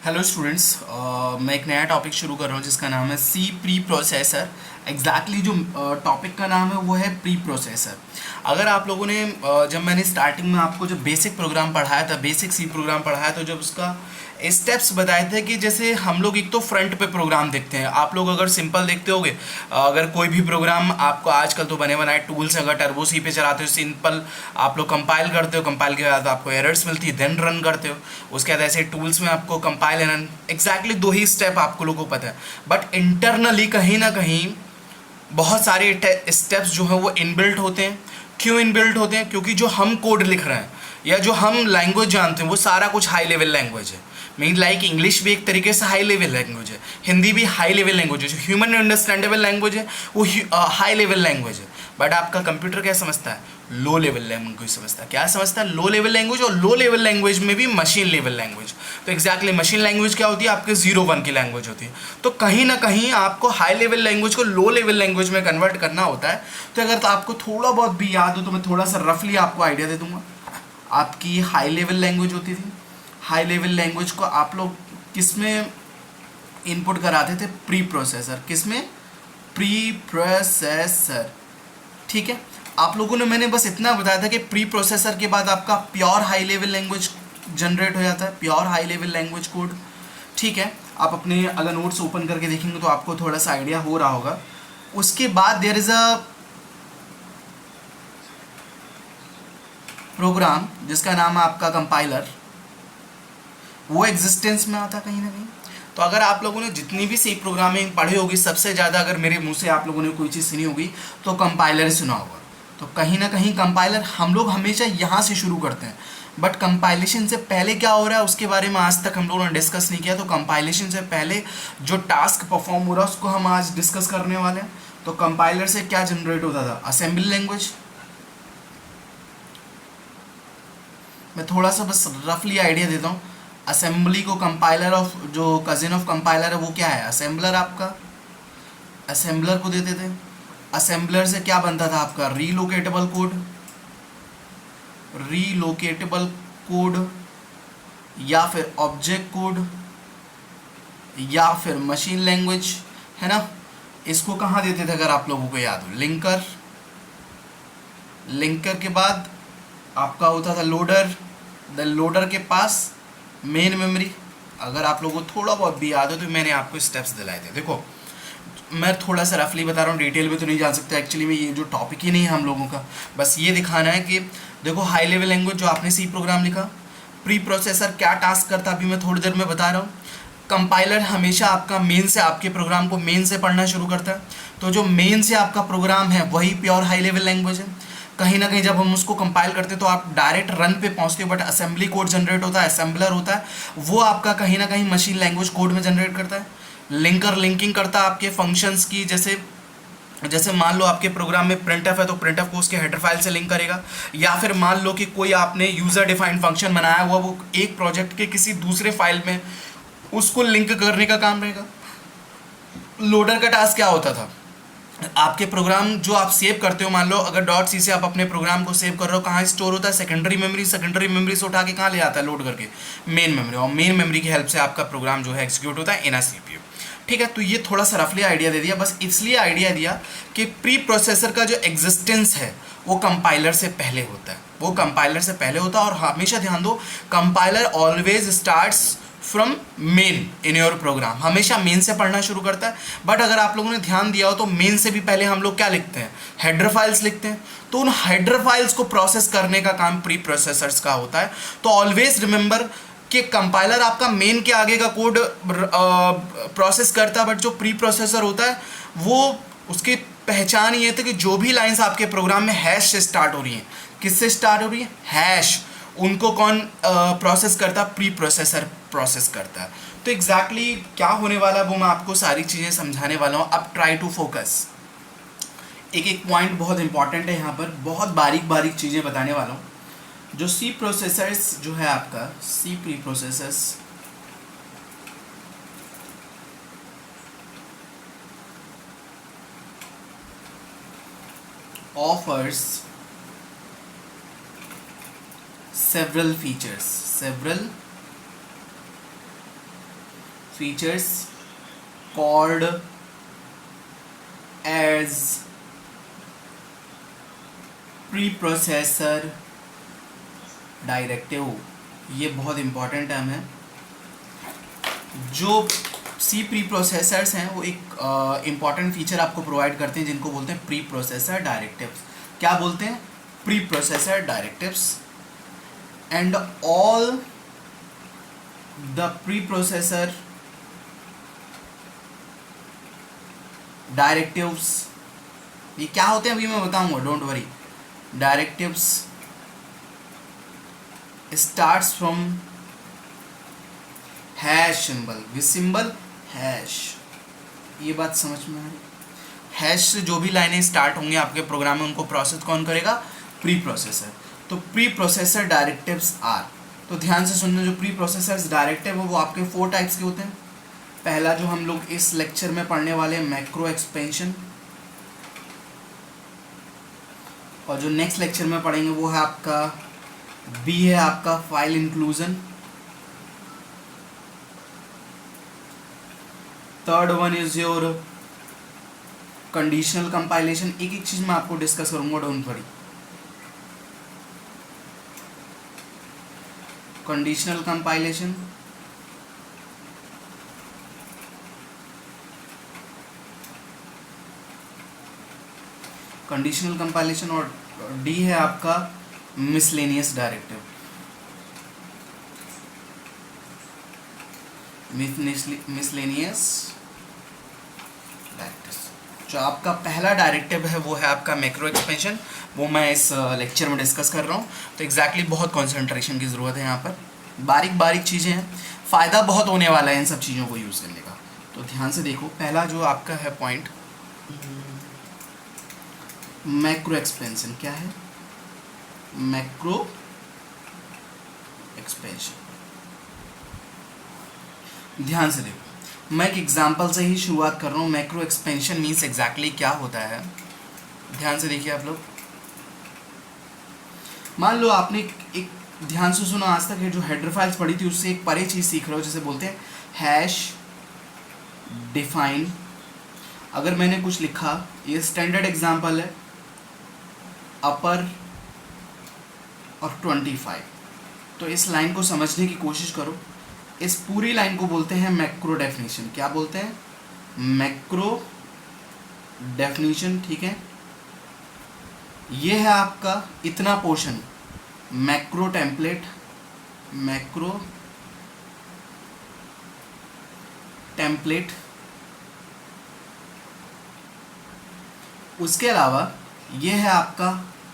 Hello students, मैं एक नया टॉपिक शुरू कर रहा हूँ जिसका नाम है सी प्री प्रोसेसर। एग्जैक्टली जो टॉपिक का नाम है वो है प्री प्रोसेसर। अगर आप लोगों ने जब मैंने स्टार्टिंग में आपको जो बेसिक प्रोग्राम पढ़ाया था, बेसिक सी प्रोग्राम पढ़ाया था, जब उसका स्टेप्स बताए थे कि जैसे हम लोग एक तो फ्रंट पे प्रोग्राम देखते हैं। आप लोग अगर सिंपल देखते होगे, अगर कोई भी प्रोग्राम आपको आजकल तो बने बनाए टूल्स अगर टर्बो सी पे चलाते हो, सिंपल आप लोग कंपाइल करते हो, कंपाइल के बाद आपको एरर्स मिलती है, देन रन करते हो। उसके बाद ऐसे टूल्स में आपको कंपाइल एंड रन, एग्जैक्टली दो ही स्टेप आपको लोगों को पता है। बट इंटरनली कहीं ना कहीं बहुत सारे स्टेप्स जो हैं वो इनबिल्ट होते हैं। क्यों इनबिल्ट होते हैं? क्योंकि जो हम कोड लिख रहे हैं या जो हम लैंग्वेज जानते हैं वो सारा कुछ हाई लेवल लैंग्वेज है। मीन लाइक इंग्लिश भी एक तरीके से हाई लेवल लैंग्वेज है, हिंदी भी हाई लेवल लैंग्वेज है, जो ह्यूमन अंडरस्टैंडेबल लैंग्वेज है वो हाई लेवल लैंग्वेज है। बट आपका कंप्यूटर क्या समझता है? लो लेवल लैंग्वेज समझता है। क्या समझता है? Low level language. और लो लेवल लैंग्वेज में भी मशीन लेवल लैंग्वेज। तो एग्जैक्टली मशीन लैंग्वेज क्या होती है? आपके 0-1 की लैंग्वेज होती है। तो कहीं ना कहीं आपको हाई लेवल लैंग्वेज को लो लेवल लैंग्वेज में कन्वर्ट करना होता है। तो अगर तो आपको थोड़ा बहुत भी याद हो तो मैं थोड़ा सा रफली आपको आइडिया दे दूंगा। आपकी हाई लेवल लैंग्वेज होती थी। हाई लेवल लैंग्वेज को आप लोग किस में इनपुट कराते थे? Pre processor. किस में? Pre processor. ठीक है। आप लोगों ने, मैंने बस इतना बताया था कि प्री प्रोसेसर के बाद आपका pure high level language generate हो जाता है, pure high level language code. ठीक है। आप अपने अगर नोट्स ओपन करके देखेंगे तो आपको थोड़ा सा आइडिया हो रहा होगा। उसके बाद देयर इज अ प्रोग्राम जिसका नाम है आपका कंपाइलर। वो एग्जिस्टेंस में आता कहीं ना कहीं। तो अगर आप लोगों ने जितनी भी सी प्रोग्रामिंग पढ़ी होगी, सबसे ज़्यादा अगर मेरे मुंह से आप लोगों ने कोई चीज़ सुनी होगी तो कंपाइलर सुना होगा। तो कहीं ना कहीं कंपाइलर हम लोग हमेशा यहाँ से शुरू करते हैं। बट कंपाइलेशन से पहले क्या हो रहा है उसके बारे में आज तक हम लोगों ने डिस्कस नहीं किया। तो कंपाइलेशन से पहले जो टास्क परफॉर्म हो रहा है उसको हम आज डिस्कस करने वाले हैं। तो कंपाइलर से क्या जनरेट होता था? Assembly language. मैं थोड़ा सा बस रफली आइडिया देता हूँ। असेंबली को कंपाइलर ऑफ, जो कजिन ऑफ कंपाइलर है वो क्या है? असेंबलर। आपका असेंबलर को देते थे। असेंबलर से क्या बनता था आपका? Relocatable code. रीलोकेटेबल कोड या फिर ऑब्जेक्ट कोड या फिर मशीन लैंग्वेज, है ना। इसको कहाँ देते थे अगर आप लोगों को याद हो? लिंकर। लिंकर के बाद आपका होता था लोडर। द लोडर के पास मेन मेमोरी। अगर आप लोगों को थोड़ा बहुत भी याद हो तो मैंने आपको स्टेप्स दिलाए थे। देखो, मैं थोड़ा सा रफली बता रहा हूँ, डिटेल में तो नहीं जान सकता एक्चुअली में, ये जो टॉपिक ही नहीं है हम लोगों का। बस ये दिखाना है कि देखो हाई लेवल लैंग्वेज जो आपने सी प्रोग्राम लिखा, प्री प्रोसेसर क्या टास्क करता अभी मैं थोड़ी देर में बता रहा हूँ। कंपाइलर हमेशा आपका मेन से, आपके प्रोग्राम को मेन से पढ़ना शुरू करता है। तो जो मेन से आपका प्रोग्राम है वही प्योर हाई लेवल लैंग्वेज है। कहीं ना कहीं जब हम उसको कंपाइल करते हैं तो आप डायरेक्ट रन पे पहुंचते हो, बट असेंबली कोड जनरेट होता है, असेंबलर होता है, वो आपका कहीं ना कहीं मशीन लैंग्वेज कोड में जनरेट करता है। लिंकर लिंकिंग करता है आपके फंक्शंस की। जैसे जैसे मान लो आपके प्रोग्राम में प्रिंटफ है तो प्रिंटफ को उसके हेडर फाइल से लिंक करेगा। या फिर मान लो कि कोई आपने यूज़र डिफाइंड फंक्शन बनाया हुआ, वो एक प्रोजेक्ट के किसी दूसरे फाइल में उसको लिंक करने का काम रहेगा। लोडर का टास्क क्या होता था? आपके प्रोग्राम जो आप सेव करते हो, मान लो अगर डॉट सी से आप अपने प्रोग्राम को सेव कर रहे हो, कहाँ स्टोर होता है? Secondary memory. सेकेंडरी मेमोरी से उठा के कहाँ ले आता है? लोड करके मेन मेमोरी। और मेन मेमोरी की हेल्प से आपका प्रोग्राम जो है एग्जीक्यूट होता है इन अ सीपीयू। ठीक है। तो ये थोड़ा सा रफली आइडिया दे दिया, बस इसलिए आइडिया दिया कि प्री प्रोसेसर का जो एग्जिस्टेंस है वो कंपाइलर से पहले होता है। वो कंपाइलर से पहले होता है। और हमेशा ध्यान दो, compiler always starts from main in your program. हमेशा मेन से पढ़ना शुरू करता है। बट अगर आप लोगों ने ध्यान दिया हो तो मेन से भी पहले हम लोग क्या लिखते हैं? हेडर फाइल्स लिखते हैं। तो उन हेडर फाइल्स को प्रोसेस करने का काम प्री प्रोसेसर्स का होता है। तो ऑलवेज रिमेंबर कि कंपाइलर आपका मेन के आगे का कोड प्रोसेस करता है, बट जो प्री प्रोसेसर होता है वो, उसकी पहचान ये थी कि जो भी लाइंस आपके प्रोग्राम में हैश से स्टार्ट हो रही हैं, किससे स्टार्ट हो रही है? हैश। उनको कौन प्रोसेस करता? प्री प्रोसेसर प्रोसेस करता है। तो एग्जैक्टली क्या होने वाला है वो मैं आपको सारी चीज़ें समझाने वाला हूँ। अब ट्राई टू फोकस। एक एक पॉइंट बहुत इंपॉर्टेंट है, यहाँ पर बहुत बारीक बारीक चीज़ें बताने वाला हूँ। जो सी प्रोसेसर्स जो है आपका, C preprocessors offers several features, several features called as preprocessor directive। ये बहुत इंपॉर्टेंट टर्म है। जो सी प्री प्रोसेसर्स हैं वो एक इंपॉर्टेंट फीचर आपको प्रोवाइड करते हैं जिनको बोलते हैं प्री प्रोसेसर डायरेक्टिव्स। क्या बोलते हैं? Pre processor directives. And all the pre processor directives, ये क्या होते हैं अभी मैं बताऊंगा, don't worry. Directives starts from hash symbol, which symbol? Hash. ये बात समझ में आ रही? हैश से जो भी लाइनें स्टार्ट होंगी आपके प्रोग्राम में उनको प्रोसेस कौन करेगा? Pre processor. तो प्री प्रोसेसर डायरेक्टिव्स आर, तो ध्यान से सुनना, जो प्री प्रोसेसर डायरेक्टिव है वो आपके 4 टाइप्स के होते हैं। पहला जो हम लोग इस लेक्चर में पढ़ने वाले हैं मैक्रो एक्सपेंशन, और जो नेक्स्ट लेक्चर में पढ़ेंगे वो है आपका बी है आपका file inclusion. Third one is your conditional compilation. एक एक चीज मैं आपको डिस्कस करूंगा, don't worry. Conditional compilation, conditional compilation, और डी है आपका मिसलेनियस डायरेक्टिव। Miscellaneous directive. जो आपका पहला डायरेक्टिव है वो है आपका मैक्रो एक्सपेंशन, वो मैं इस लेक्चर में डिस्कस कर रहा हूँ। तो एग्जैक्टली बहुत कंसंट्रेशन की ज़रूरत है यहाँ पर, बारीक बारीक चीज़ें हैं, फ़ायदा बहुत होने वाला है इन सब चीज़ों को यूज़ करने का। तो ध्यान से देखो, पहला जो आपका है पॉइंट मैक्रो एक्सपेंशन। क्या है? Macro expansion. ध्यान से देखो, मैं एक एग्जांपल से ही शुरुआत कर रहा हूँ। मैक्रो एक्सपेंशन मीन्स एग्जैक्टली क्या होता है, ध्यान से देखिए आप लोग। मान लो आपने एक ध्यान से सुना, आज तक जो हेडर फाइल्स पढ़ी थी उससे एक परे चीज़ सीख रहे हो, जैसे बोलते हैं हैश डिफाइन। अगर मैंने कुछ लिखा, ये स्टैंडर्ड एग्जांपल है, अपर और 25, तो इस लाइन को समझने की कोशिश करो। इस पूरी लाइन को बोलते हैं मैक्रो डेफिनेशन। क्या बोलते हैं? मैक्रो डेफिनेशन, ठीक है। ये है आपका इतना portion macro template, macro template. उसके अलावा ये है आपका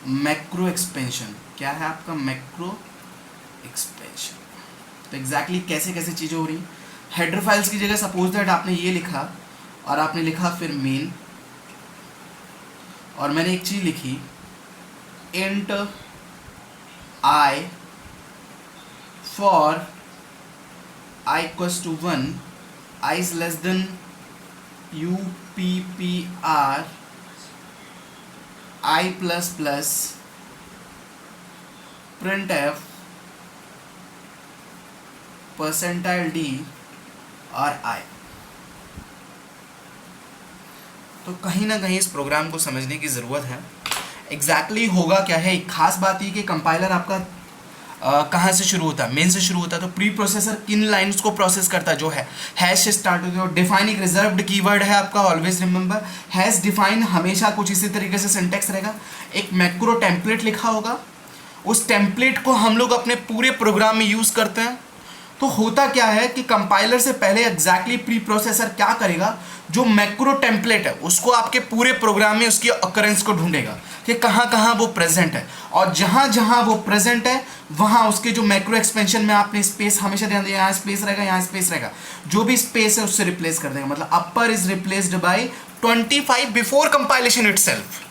मैक्रो एक्सपेंशन। क्या है आपका? Macro expansion. तो एग्जैक्टली कैसे कैसे चीज़ें हो रही, हेडर फाइल्स की जगह सपोज दैट आपने ये लिखा और आपने लिखा फिर मेन, और मैंने एक चीज़ लिखी int I for I equals to 1, I is less than UPPR I plus plus printf percentile D और I। तो कहीं ना कहीं इस प्रोग्राम को समझने की ज़रूरत है। एग्जैक्टली होगा क्या है, एक खास बात ये कि कंपाइलर आपका कहाँ से शुरू होता है? मेन से शुरू होता है। तो प्री प्रोसेसर किन लाइन्स को प्रोसेस करता है? जो है हैश से स्टार्ट होती है। और डिफाइन एक रिजर्व्ड कीवर्ड है आपका, ऑलवेज रिमेंबर। हैश डिफाइन हमेशा कुछ इसी तरीके से सिंटेक्स रहेगा। एक मैक्रो टेम्पलेट लिखा होगा, उस टेम्पलेट को हम लोग अपने पूरे प्रोग्राम में यूज़ करते हैं। तो होता क्या है कि कंपाइलर से पहले एग्जैक्टली प्री प्रोसेसर क्या करेगा, जो मैक्रो टेम्पलेट है उसको आपके पूरे प्रोग्राम में उसकी अकरेंस को ढूंढेगा कि कहाँ कहाँ वो प्रेजेंट है, और जहाँ जहाँ वो प्रेजेंट है वहाँ उसके जो मैक्रो एक्सपेंशन में आपने स्पेस हमेशा ध्यान दिया, यहाँ स्पेस रहेगा, यहाँ स्पेस रहेगा, जो भी स्पेस है उससे रिप्लेस कर देगा। मतलब upper is replaced by 25 before compilation itself.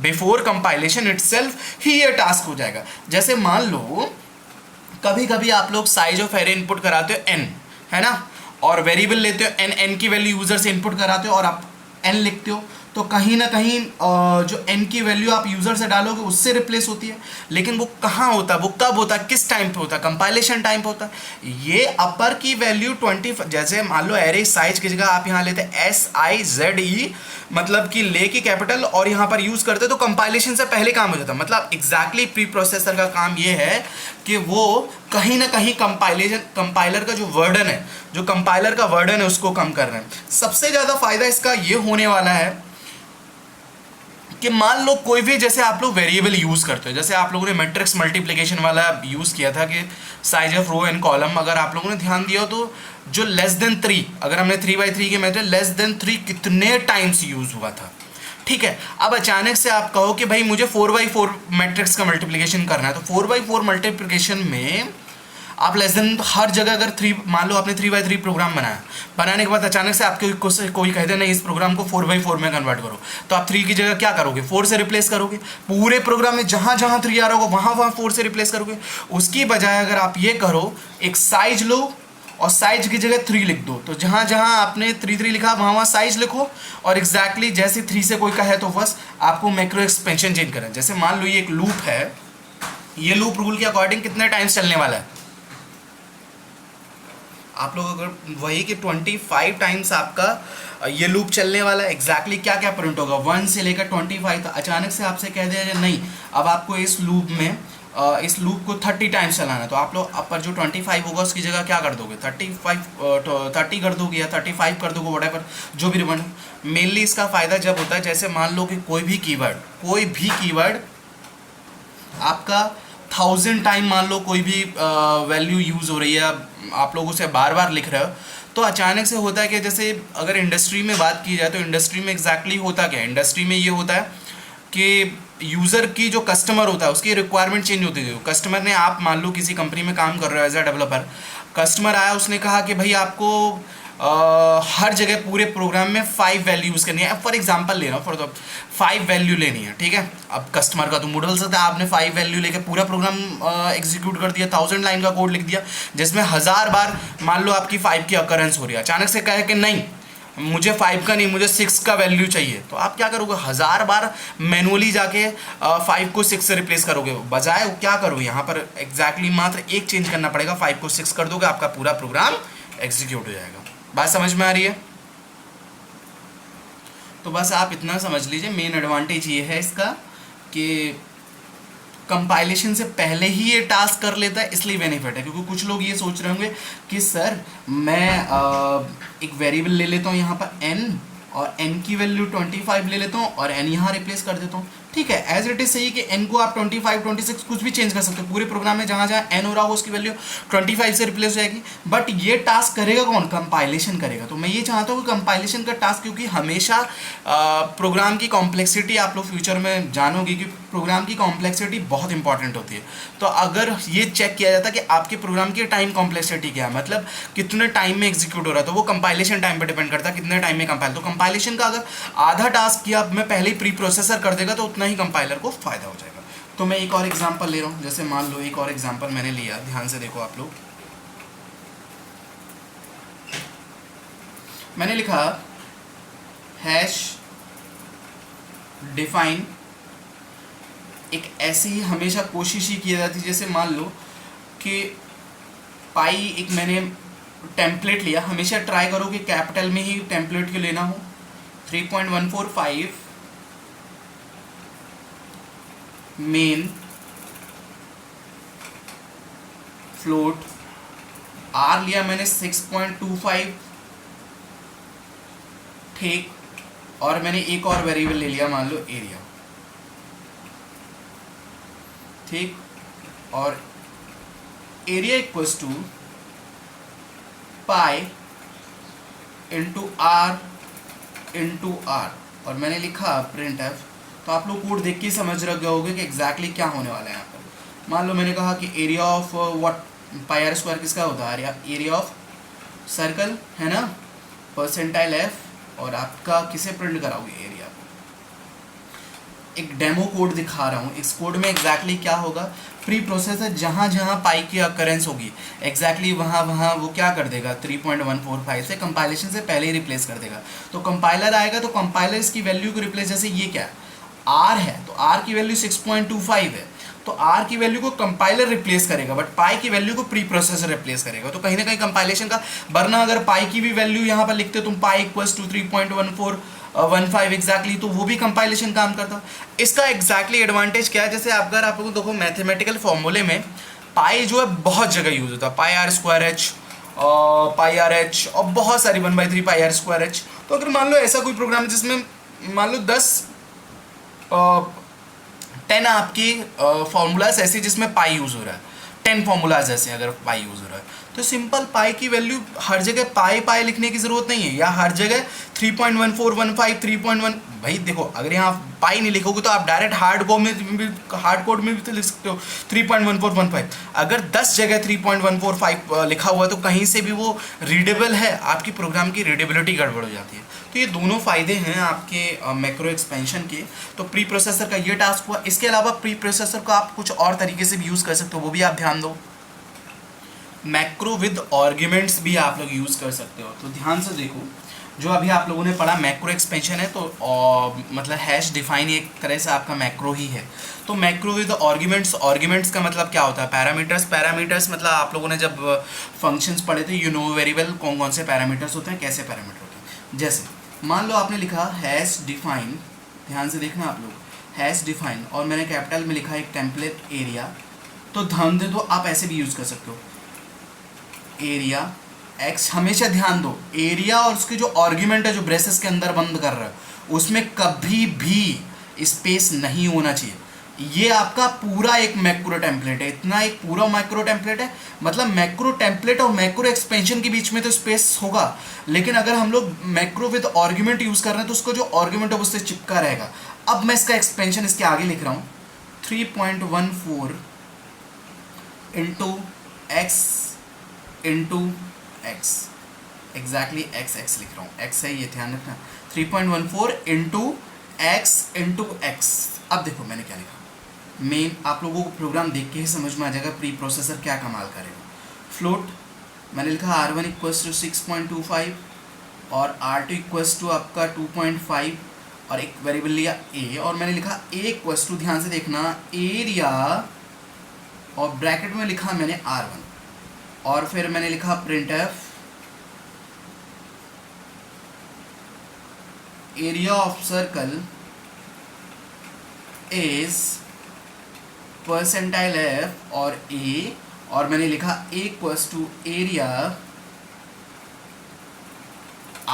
Before compilation itself ही ये टास्क हो जाएगा। जैसे मान लो कभी कभी आप लोग साइज ऑफ एरे इनपुट कराते हो n, है ना, और वेरिएबल लेते हो n, n की वैल्यू यूजर से इनपुट कराते हो और आप n लिखते हो, तो कहीं ना कहीं जो n की वैल्यू आप यूज़र से डालोगे उससे रिप्लेस होती है। लेकिन वो कहाँ होता है, वो कब होता है, किस टाइम पे होता है, कंपाइलेशन टाइम पे होता है। ये अपर की वैल्यू 20, जैसे मान लो एरे साइज की जगह आप यहाँ लेते हैं SIZE, मतलब कि ले की कैपिटल और यहाँ पर यूज़ करते तो कंपाइलेशन से पहले काम हो जाता। मतलब एग्जैक्टली प्री प्रोसेसर का काम ये है कि वो कहीं ना कहीं कंपाइलर का जो वर्डन है, जो कंपाइलर का वर्डन है उसको कम कर रहे हैं। सबसे ज़्यादा फायदा इसका ये होने वाला है कि मान लो कोई भी, जैसे आप लोग वेरिएबल यूज़ करते हो, जैसे आप लोगों ने मैट्रिक्स मल्टीप्लिकेशन वाला यूज़ किया था कि size of row and column, अगर आप लोगों ने ध्यान दिया तो जो लेस देन 3, अगर हमने 3/3 के मेथड लेस देन 3 कितने टाइम्स यूज़ हुआ था। ठीक है, अब अचानक से आप कहो कि भाई मुझे 4/4 मैट्रिक्स का मल्टीप्लिकेशन करना है, तो 4/4 मल्टीप्लिकेशन में आप लेस देन हर जगह अगर 3, मान लो आपने 3/3 प्रोग्राम बनाया, बनाने के बाद अचानक से आपके कोई कहते नहीं इस प्रोग्राम को 4/4 में कन्वर्ट करो, तो आप 3 की जगह क्या करोगे, 4 से रिप्लेस करोगे। पूरे प्रोग्राम में जहाँ जहाँ 3 आ रहा होगा वहाँ वहाँ 4 से रिप्लेस करोगे। उसकी बजाय अगर आप ये करो, एक साइज लो और साइज की जगह 3 लिख दो, तो जहाँ जहाँ आपने 3 लिखा वहाँ वहाँ साइज लिखो, और एग्जैक्टली जैसे 3 से कोई कहे तो बस आपको मैक्रो एक्सपेंशन चेंज करना है। जैसे मान लो ये एक लूप है, ये लूप रूल के अकॉर्डिंग कितने टाइम्स चलने वाला है, आप लोग अगर वही कि 25 टाइम्स आपका ये लूप चलने वाला है। एग्जैक्टली क्या क्या प्रिंट होगा 1 से लेकर 25, तो अचानक से आपसे कह दिया जाए नहीं अब आपको इस लूप में इस लूप को 30 टाइम्स चलाना है, तो आप लोग पर जो 25 होगा उसकी जगह क्या कर दोगे, 30 कर दोगे या 35 कर दोगे, व्हाटएवर जो भी रिबन। मेनली इसका फ़ायदा जब होता है, जैसे मान लो कि कोई भी कीवर्ड आपका 1000 टाइम, मान लो कोई भी वैल्यू यूज़ हो रही है, आप लोग उसे बार बार लिख रहे हो, तो अचानक से होता है कि जैसे अगर इंडस्ट्री में बात की जाए तो इंडस्ट्री में एग्जैक्टली होता क्या है, इंडस्ट्री में ये होता है कि यूज़र की जो कस्टमर होता है उसकी रिक्वायरमेंट चेंज होती है। कस्टमर ने, आप मान लो किसी कंपनी में काम कर रहे हो एज अ डेवलपर, कस्टमर आया उसने कहा कि भाई आपको हर जगह पूरे प्रोग्राम में 5 वैल्यू यूज़ करनी है। फॉर एग्जांपल ले रहा हूँ, फॉर द 5 वैल्यू लेनी है, ठीक है। अब कस्टमर का तो मूड हो सकता है, आपने 5 वैल्यू लेके पूरा प्रोग्राम एग्जीक्यूट कर दिया, 1000 लाइन का कोड लिख दिया जिसमें 1000 बार मान लो आपकी 5 की अकरेंस हो रही है। अचानक से कहे कि नहीं मुझे 5 का नहीं, मुझे 6 का वैल्यू चाहिए, तो आप क्या करोगे, 1000 बार मैनुअली जाके 5 को 6 से रिप्लेस करोगे। बजाय क्या करोगे, यहाँ पर एग्जैक्टली मात्र एक चेंज करना पड़ेगा, 5 को 6 कर दोगे, आपका पूरा प्रोग्राम एग्जीक्यूट हो जाएगा। बात समझ में आ रही है? तो बस आप इतना समझ लीजिए, मेन एडवांटेज ये है इसका कि कंपाइलेशन से पहले ही ये टास्क कर लेता है, इसलिए बेनिफिट है। क्योंकि कुछ लोग ये सोच रहे होंगे कि सर मैं एक वेरिएबल ले लेता हूँ यहाँ पर n, और n की वैल्यू 25 ले लेता हूँ और n यहाँ रिप्लेस कर देता हूँ। ठीक है, एज इट इज सही कि n को आप 25, 26 कुछ भी चेंज कर सकते हो, पूरे प्रोग्राम में जहाँ जहाँ n हो रहा हो उसकी वैल्यू 25 से रिप्लेस हो जाएगी। बट ये टास्क करेगा कौन, कंपाइलेशन करेगा। तो मैं ये चाहता हूँ कि कंपाइलेशन का टास्क, क्योंकि हमेशा प्रोग्राम की कॉम्प्लेक्सिटी आप लोग फ्यूचर में जानोगे कि प्रोग्राम की कॉम्प्लेक्सिटी बहुत इंपॉर्टेंट होती है। तो अगर ये चेक किया जाता कि आपके प्रोग्राम की टाइम कॉम्प्लेक्सिटी क्या है, मतलब कितने टाइम में एग्जीक्यूट हो रहा है, तो वो कंपाइलेशन टाइम पर डिपेंड करता है कितने टाइम में कंपाइल। तो कंपाइलेशन का अगर आधा टास्क किया मैं पहले ही प्री प्रोसेसर कर देगा तो उतना ही कंपाइलर को फायदा हो जाएगा। तो मैं एक और एग्जांपल ले रहा हूँ, जैसे मान लो एक और एग्जांपल मैंने लिया, ध्यान से देखो आप लोग। मैंने लिखा हैश डिफाइन, एक ऐसी ही हमेशा कोशिश ही की जाती है, जैसे मान लो कि पाई एक मैंने टेम्पलेट लिया, हमेशा ट्राई करो कि कैपिटल में ही टेम्पलेट के लेना हो। 3.145 मेन फ्लोट, आर लिया मैंने 6.25, ठीक, और मैंने एक और वेरिएबल ले लिया, मान लो एरिया, ठीक, और area equals to pi into R, और मैंने लिखा प्रिंट एफ। तो आप लोग कोड देख के समझ रख गए होगे कि एग्जैक्टली क्या होने वाला है यहाँ पर। मान लो मैंने कहा कि area of what, pi are square किसका होता है, एरिया ऑफ सर्कल है ना, परसेंटाइल एफ, और आपका किसे प्रिंट कराओगे, एरिया को। एक डेमो कोड दिखा रहा हूँ। इस कोड में एग्जैक्टली क्या होगा, प्री प्रोसेसर जहाँ जहाँ पाई की अकरेंस होगी एग्जैक्टली वहाँ वहाँ वो क्या कर देगा, 3.145 से कंपाइलेशन से पहले ही रिप्लेस कर देगा। तो कंपाइलर आएगा तो कंपाइलर इसकी वैल्यू को रिप्लेस, जैसे ये क्या है आर है तो आर की वैल्यू 6.25 है, तो आर की वैल्यू को कंपाइलर रिप्लेस करेगा बट पाई की वैल्यू को प्री प्रोसेसर रिप्लेस करेगा। तो कहीं ना कहीं कंपाइलेशन का, वरना अगर पाई की भी वैल्यू यहाँ पर लिखते तुम पाई इक्वल्स टू 3.1415 एग्जैक्टली, तो वो भी कंपाइलेशन काम करता। इसका एग्जैक्टली एडवांटेज क्या है, जैसे अगर आप लोग देखो मैथमेटिकल फॉर्मूले में पाई जो है बहुत जगह यूज होता है, pi are square h, pi r h और बहुत सारी 1/3 पाई आर स्क्वायर एच। तो अगर मान लो ऐसा कोई प्रोग्राम है जिसमें मान लो 10 आपकी फॉर्मूलाज ऐसे जिसमें पाई यूज हो रहा है, 10 फॉर्मूलाज ऐसे अगर पाई यूज हो रहा है, तो सिंपल पाई की वैल्यू हर जगह पाई पाई लिखने की जरूरत नहीं है, या हर जगह 3.1415 3.1, भाई देखो अगर यहाँ पाई नहीं लिखोगे तो आप डायरेक्ट हार्ड कोड में भी तो लिख सकते हो 3.1415। अगर 10 जगह 3.145 लिखा हुआ है तो कहीं से भी वो रीडेबल है, आपकी प्रोग्राम की रीडेबिलिटी गड़बड़ हो जाती है। तो ये दोनों फायदे हैं आपके मैक्रो एक्सपेंशन के। तो प्री प्रोसेसर का ये टास्क हुआ। इसके अलावा प्री प्रोसेसर को आप कुछ और तरीके से भी यूज़ कर सकते हो, वो भी आप ध्यान दो। मैक्रो विद आर्ग्यूमेंट्स भी आप लोग यूज़ कर सकते हो। तो ध्यान से देखो, जो अभी आप लोगों ने पढ़ा मैक्रो एक्सपेंशन है, तो मतलब हैश डिफाइन एक तरह से आपका मैक्रो ही है। तो मैक्रो विद आर्ग्यूमेंट्स, आर्ग्यूमेंट्स का मतलब क्या होता है, पैरामीटर्स। पैरामीटर्स मतलब आप लोगों ने जब फंक्शंस पढ़े थे, यू नो वेरिएबल कौन कौन से पैरामीटर्स होते हैं, कैसे पैरामीटर होते हैं। जैसे मान लो आपने लिखा हैश डिफाइन, ध्यान से देखना आप लोग, हैश डिफाइन और मैंने कैपिटल में लिखा एक टेम्पलेट एरिया, तो ध्यान दे दो आप ऐसे भी यूज़ कर सकते हो, एरिया एक्स। हमेशा ध्यान दो एरिया और उसके जो आर्ग्यूमेंट है जो ब्रेसेस के अंदर बंद कर रहा है उसमें कभी भी स्पेस नहीं होना चाहिए। ये आपका पूरा एक मैक्रो टेम्पलेट है, इतना एक पूरा मैक्रो टेम्पलेट है। मतलब मैक्रो टेम्पलेट और मैक्रो एक्सपेंशन के बीच में तो स्पेस होगा, लेकिन अगर हम लोग मैक्रो विद आर्ग्यूमेंट यूज कर रहे हैं तो उसको जो आर्ग्यूमेंट है उससे चिपका रहेगा। अब मैं इसका एक्सपेंशन इसके आगे लिख रहा हूं, 3.14 into x into x, exactly x x लिख रहा हूँ, एक्स है ये ध्यान रखना, 3.14 इंटू एक्स। अब देखो मैंने क्या लिखा, मेन आप लोगों को प्रोग्राम देख के ही समझ में आ जाएगा प्री प्रोसेसर क्या कमाल करेगा। फ्लोट मैंने लिखा R1 इक्वल्स टू 6.25 और R2 इक्वल्स टू आपका 2.5 और एक वेरिएबल लिया A, और मैंने लिखा A इक्वल्स टू, ध्यान से देखना, एरिया और ब्रैकेट में लिखा मैंने R1 और फिर मैंने लिखा printf area of circle is percentile F और ए, और मैंने लिखा ए इक्वल्स टू एरिया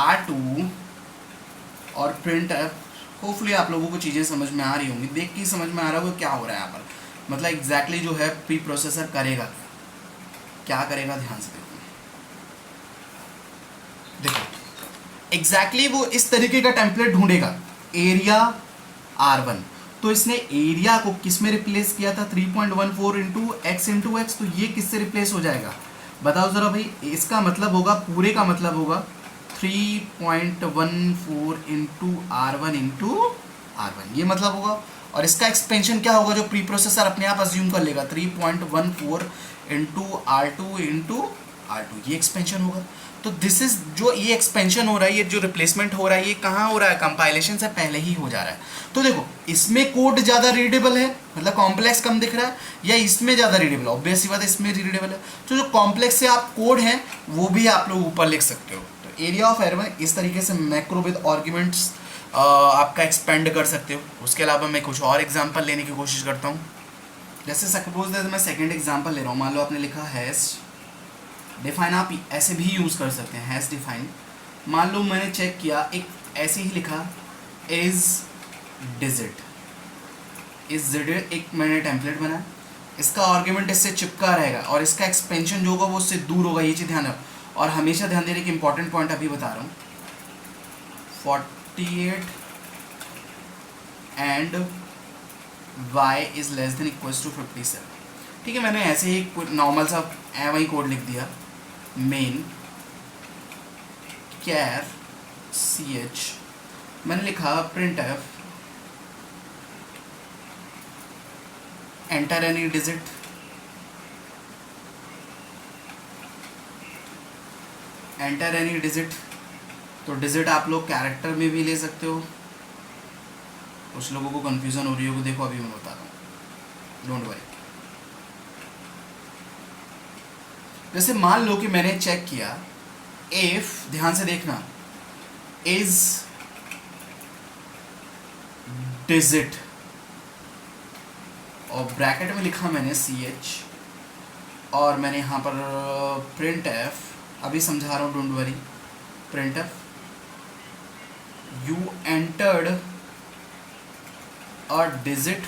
R2 और प्रिंट एफ। होपफुली आप लोगों को चीज़ें समझ में आ रही होंगी, देख के समझ में आ रहा होगा क्या हो रहा है यहाँ पर, मतलब एग्जैक्टली जो है प्री प्रोसेसर करेगा क्या करेगा। ध्यान से देखो एग्जैक्टली वो इस तरीके का टेम्पलेट ढूंढेगा, एरिया R1, तो इसने एरिया को किस में रिप्लेस किया था, 3.14 इंटू एक्स, तो ये किससे रिप्लेस हो जाएगा बताओ जरा भाई। इसका मतलब होगा, पूरे का मतलब होगा 3.14 इंटू R1, ये मतलब होगा। और इसका एक्सपेंशन क्या होगा, जो प्री प्रोसेसर अपने आप अज्यूम कर लेगा, 3.14 इंटू R2, ये एक्सपेंशन होगा। तो दिस इज जो ये एक्सपेंशन हो रहा है, ये जो रिप्लेसमेंट हो रहा है, ये कहाँ हो रहा है, कंपाइलेशन से पहले ही हो जा रहा है। तो देखो इसमें कोड ज़्यादा रीडेबल है, मतलब कॉम्प्लेक्स कम दिख रहा है, या इसमें ज़्यादा रीडेबल, ऑब्वियस सी बात है इसमें रीडेबल है। तो जो कॉम्प्लेक्स से आप कोड हैं वो भी आप लोग ऊपर लिख सकते हो। तो एरिया ऑफ R1 इस तरीके से मैक्रो विद आर्ग्यूमेंट्स आपका एक्सपेंड कर सकते हो। उसके अलावा मैं कुछ और एग्जाम्पल लेने की कोशिश करता हूँ। जैसे सपोज मैं सेकेंड एग्जाम्पल ले रहा हूँ, मान लो आपने लिखा हैश डिफाइन, आप ऐसे भी यूज़ कर सकते हैं हैश डिफाइन। मान लो मैंने चेक किया, एक ऐसे ही लिखा इज डिजिट, एक मैंने टेम्पलेट बनाया, इसका आर्ग्यूमेंट इससे चिपका रहेगा और इसका एक्सपेंशन जो होगा वो उससे दूर होगा, ये चीज़ ध्यान रखो। और हमेशा ध्यान देने की इंपॉर्टेंट पॉइंट अभी बता रहा हूँ, 48 and y is less than equals to 57। ठीक है, मैंने ऐसे ही नॉर्मल सा वही कोड लिख दिया, मेन कैर ch, मैंने लिखा print F enter any digit, enter any digit. तो डिजिट आप लोग कैरेक्टर में भी ले सकते हो, कुछ लोगों को कंफ्यूजन हो रही होगी, देखो अभी मैं बता रहा हूँ, डोंट वरी। जैसे मान लो कि मैंने चेक किया इफ, ध्यान से देखना, इज डिजिट और ब्रैकेट में लिखा मैंने CH और मैंने यहाँ पर प्रिंट एफ, अभी समझा रहा हूँ don't worry, print F you entered a digit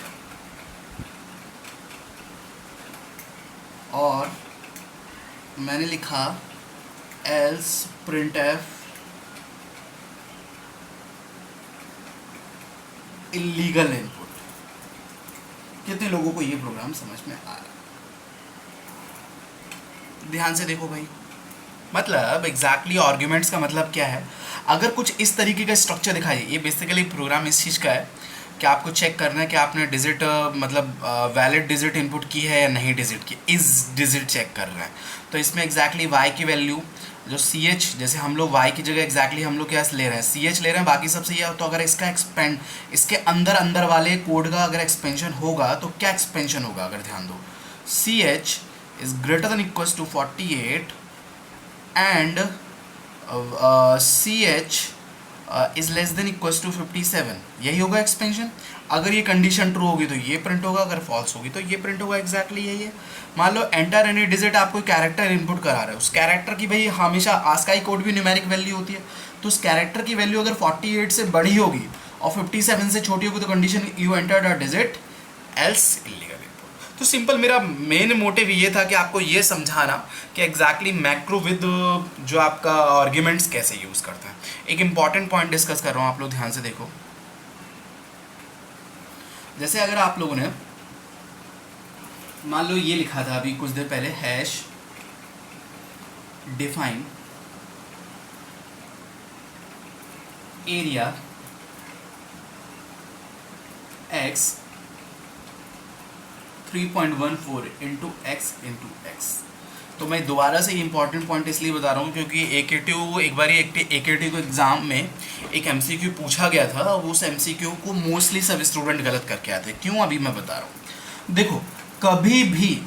और मैंने लिखा else print F illegal input. कितने लोगों को ये प्रोग्राम समझ में आ रहा है? ध्यान से देखो भाई, मतलब एग्जैक्टली आर्ग्यूमेंट्स का मतलब क्या है। अगर कुछ इस तरीके का स्ट्रक्चर दिखाई, ये बेसिकली प्रोग्राम इस चीज़ का है कि आपको चेक करना है कि आपने डिजिट मतलब वैलिड डिजिट इनपुट की है या नहीं डिजिट की, इस डिजिट चेक कर रहा है। तो इसमें एग्जैक्टली y की वैल्यू जो CH, जैसे हम लोग y की जगह एग्जैक्टली हम लोग क्या ले रहे हैं, CH ले रहे हैं, बाकी सब सही है। तो अगर इसका एक्सपेंड, इसके अंदर अंदर वाले कोड का अगर एक्सपेंशन होगा तो क्या एक्सपेंशन होगा, अगर ध्यान दो, CH is greater than equals to 48 and CH is less than equals to 57, यही होगा एक्सपेंशन। अगर ये कंडीशन ट्रू होगी तो ये प्रिंट होगा, अगर फॉल्स होगी तो ये प्रिंट होगा, एग्जैक्टली यही है। मान लो एंटर एनी डिजिट, आपको कैरेक्टर इनपुट करा रहा है, उस कैरेक्टर की भाई हमेशा आस्काई कोड भी न्यूमेरिक वैल्यू होती है, तो उस कैरेक्टर की वैल्यू अगर 48 से बड़ी होगी और 57 से छोटी होगी तो condition you entered a digit else illegal input. तो सिंपल मेरा मेन मोटिव ये था कि आपको ये समझाना कि एग्जैक्टली मैक्रो विद जो आपका आर्ग्यूमेंट्स कैसे यूज़ करता है। एक इंपॉर्टेंट पॉइंट डिस्कस कर रहा हूँ, आप लोग ध्यान से देखो। जैसे अगर आप लोगों ने मान लो ये लिखा था अभी कुछ देर पहले, hash define area x 3.14 into x into x. तो मैं दोबारा से इंपॉर्टेंट पॉइंट इसलिए बता रहा हूँ क्योंकि एक बार AKTU को एग्ज़ाम में एक MCQ पूछा गया था, उस MCQ को मोस्टली सब स्टूडेंट गलत करके आते। क्यों, अभी मैं बता रहा हूँ। देखो, कभी भी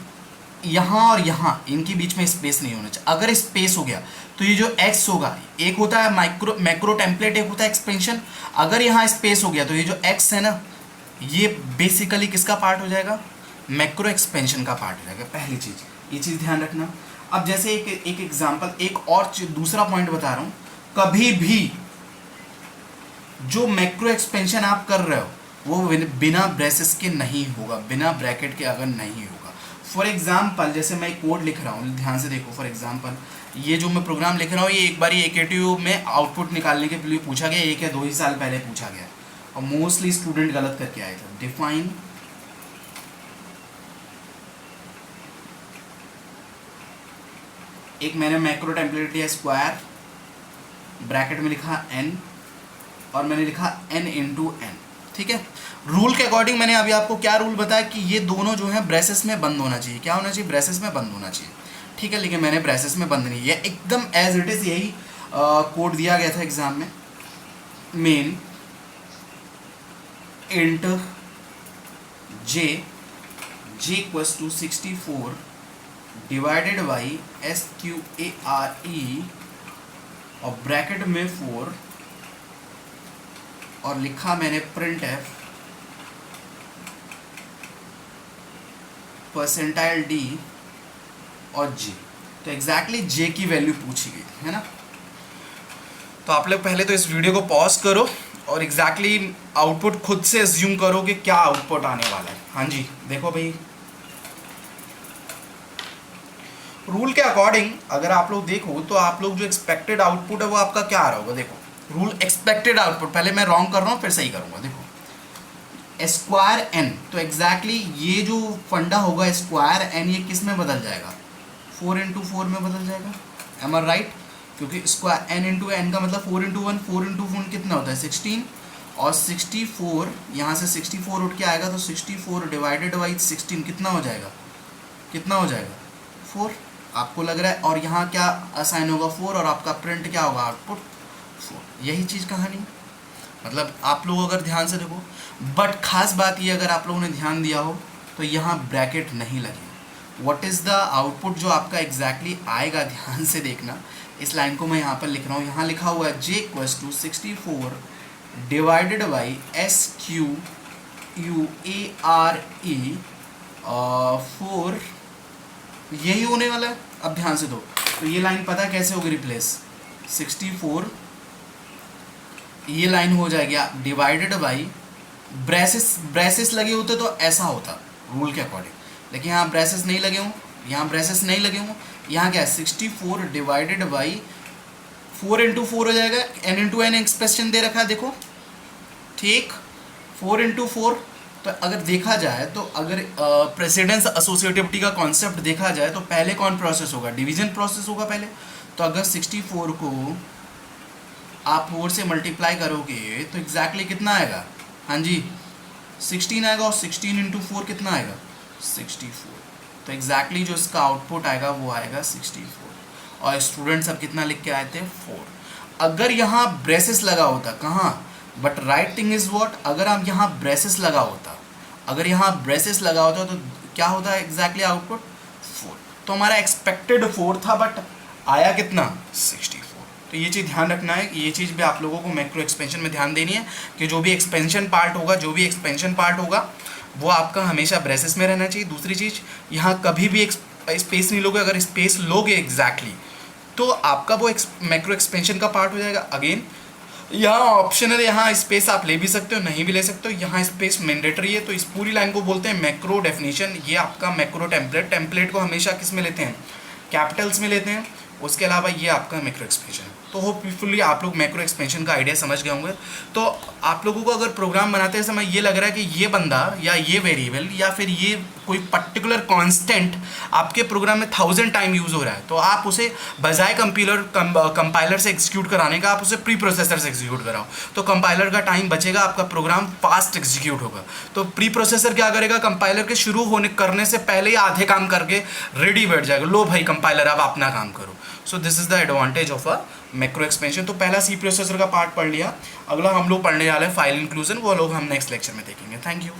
यहाँ और यहाँ इनके बीच में स्पेस नहीं होना चाहिए। अगर स्पेस हो गया तो ये जो x होगा, एक होता है मैक्रो टेम्पलेट, एक होता है एक्सपेंशन। अगर यहाँ स्पेस हो गया तो ये जो x है ना, ये बेसिकली किसका पार्ट हो जाएगा, मैक्रो एक्सपेंशन का पार्ट हो जाएगा। पहली चीज़, ये चीज़ ध्यान रखना। अब जैसे एक एग्जांपल, एक और दूसरा पॉइंट बता रहा हूँ, कभी भी जो मैक्रो एक्सपेंशन आप कर रहे हो वो बिना ब्रेसेस के नहीं होगा, बिना ब्रैकेट के अगर नहीं होगा। फॉर एग्जांपल जैसे मैं कोड लिख रहा हूँ, ध्यान से देखो। फॉर एग्जांपल ये जो मैं प्रोग्राम लिख रहा हूँ, ये एक बार AKTU में आउटपुट निकालने के लिए पूछा गया, 1 या 2 ही साल पहले पूछा गया और मोस्टली स्टूडेंट गलत करके आए थे। डिफाइन एक मैंने मैक्रो टेम्पलेट लिया स्क्वायर, ब्रैकेट में लिखा n और मैंने लिखा n इंटू एन, ठीक है। रूल के अकॉर्डिंग मैंने अभी आपको क्या रूल बताया कि ये दोनों जो है ब्रेसेस में बंद होना चाहिए। क्या होना चाहिए, ब्रेसेस में बंद होना चाहिए, ठीक है। लेकिन मैंने ब्रेसेस में बंद नहीं किया, एकदम एज इट इज़ यही कोड दिया गया था एग्जाम में। Main int J equals to 64 divided by SQARE और ब्रैकेट में 4 और लिखा मैंने प्रिंट एफ परसेंटाइल D और J। तो एग्जैक्टली J की वैल्यू पूछी गई है ना। तो आप लोग पहले तो इस वीडियो को पॉज करो और एग्जैक्टली आउटपुट खुद से अज्यूम करो कि क्या आउटपुट आने वाला है। हाँ जी, देखो भाई, रूल के अकॉर्डिंग अगर आप लोग देखो तो आप लोग जो एक्सपेक्टेड आउटपुट है वो आपका क्या आ रहा होगा। देखो रूल एक्सपेक्टेड आउटपुट, पहले मैं रॉन्ग कर रहा हूँ फिर सही करूँगा। देखो स्क्वायर n, तो एग्जैक्टली ये जो फंडा होगा स्क्वायर n, ये किस में बदल जाएगा, 4 इंटू 4 में बदल जाएगा। एम आर राइट, क्योंकि स्क्वायर n इंटू एन का मतलब 4 इंटू 1, 4 इंटू 1 कितना होता है 16 और 64 यहाँ से 64 उठ के आएगा तो 64 डिवाइडेड बाई 16 कितना हो जाएगा, कितना हो जाएगा 4 आपको लग रहा है। और यहाँ क्या असाइन होगा 4 और आपका प्रिंट क्या होगा आउटपुट 4। यही चीज़ कहानी, मतलब आप लोग अगर ध्यान से देखो, बट खास बात ये अगर आप लोगों ने ध्यान दिया हो तो यहाँ ब्रैकेट नहीं लगे। व्हाट इज़ द आउटपुट जो आपका एग्जैक्टली आएगा, ध्यान से देखना। इस लाइन को मैं यहाँ पर लिख रहा हूँ, यहाँ लिखा हुआ है J equals to 64 divided by SQUARE 4, यही होने वाला है। अब ध्यान से दो, तो ये लाइन पता कैसे होगी रिप्लेस, 64 ये लाइन हो जाएगी डिवाइडेड बाई ब्रेसेस लगे होते तो ऐसा होता रूल के अकॉर्डिंग, लेकिन यहाँ ब्रेसेस नहीं लगे हों, यहाँ ब्रेसेस नहीं लगे हों, यहाँ क्या है 64 डिवाइडेड बाई 4 इंटू 4 हो जाएगा, n इंटू एन एक्सप्रेशन दे रखा है देखो, ठीक 4 इंटू 4। तो अगर देखा जाए तो अगर प्रेसिडेंस एसोसिएटिविटी का कॉन्सेप्ट देखा जाए तो पहले कौन प्रोसेस होगा, डिवीजन प्रोसेस होगा पहले। तो अगर 64 को आप 4 से मल्टीप्लाई करोगे तो एग्जैक्टली कितना आएगा, हाँ जी 16 आएगा, और 16 इंटू 4 कितना आएगा 64। तो एग्जैक्टली जो इसका आउटपुट आएगा वो आएगा 64। और स्टूडेंट्स अब कितना लिख के आए थे 4। अगर यहाँ ब्रेसेस लगा होता कहाँ, but right thing is what, अगर हम यहाँ ब्रेसेस लगा होता, अगर यहाँ ब्रेसेस लगा होता तो क्या होता एग्जैक्टली आउटपुट 4। तो हमारा एक्सपेक्टेड 4 था बट आया कितना 64। तो ये चीज़ ध्यान रखना है, ये चीज़ भी आप लोगों को मैक्रो एक्सपेंशन में ध्यान देनी है कि जो भी एक्सपेंशन पार्ट होगा वो आपका हमेशा ब्रेसेस में रहना चाहिए। दूसरी चीज़, यहाँ कभी भी स्पेस नहीं लोगे, अगर स्पेस लोगे एग्जैक्टली तो आपका वो मैक्रो एक्सपेंशन का पार्ट हो जाएगा। अगेन यहाँ ऑप्शनल, यहाँ स्पेस आप ले भी सकते हो, नहीं भी ले सकते हो, यहाँ स्पेस मैंडेटरी है। तो इस पूरी लाइन को बोलते हैं मैक्रो डेफिनेशन। ये आपका मैक्रो टेम्पलेट को हमेशा किस में लेते हैं, कैपिटल्स में लेते हैं। उसके अलावा ये आपका मैक्रो एक्सपेंशन है। तो होपफुली आप लोग मैक्रो एक्सपेंशन का आइडिया समझ गए होंगे। तो आप लोगों को अगर प्रोग्राम बनाते समय ये लग रहा है कि ये बंदा या ये वेरिएबल या फिर ये कोई पर्टिकुलर कांस्टेंट आपके प्रोग्राम में 1000 टाइम यूज़ हो रहा है, तो आप उसे बजाय कंपाइलर से एग्जीक्यूट कराने का आप उसे प्री प्रोसेसर से एग्जीक्यूट कराओ, तो कंपाइलर का टाइम बचेगा, आपका प्रोग्राम फास्ट एग्जीक्यूट होगा। तो प्री प्रोसेसर क्या करेगा, कंपाइलर के शुरू करने से पहले ही आधे काम करके रेडी बैठ जाएगा, लो भाई कंपाइलर अब अपना काम करो। So this is the advantage of a macro expansion. तो पहला सी प्रोसेसर का पार्ट पढ़ लिया, अगला हम लोग पढ़ने जा रहे हैं फाइल इंक्लूजन, वो लोग हम नेक्स्ट लेक्चर में देखेंगे। Thank you.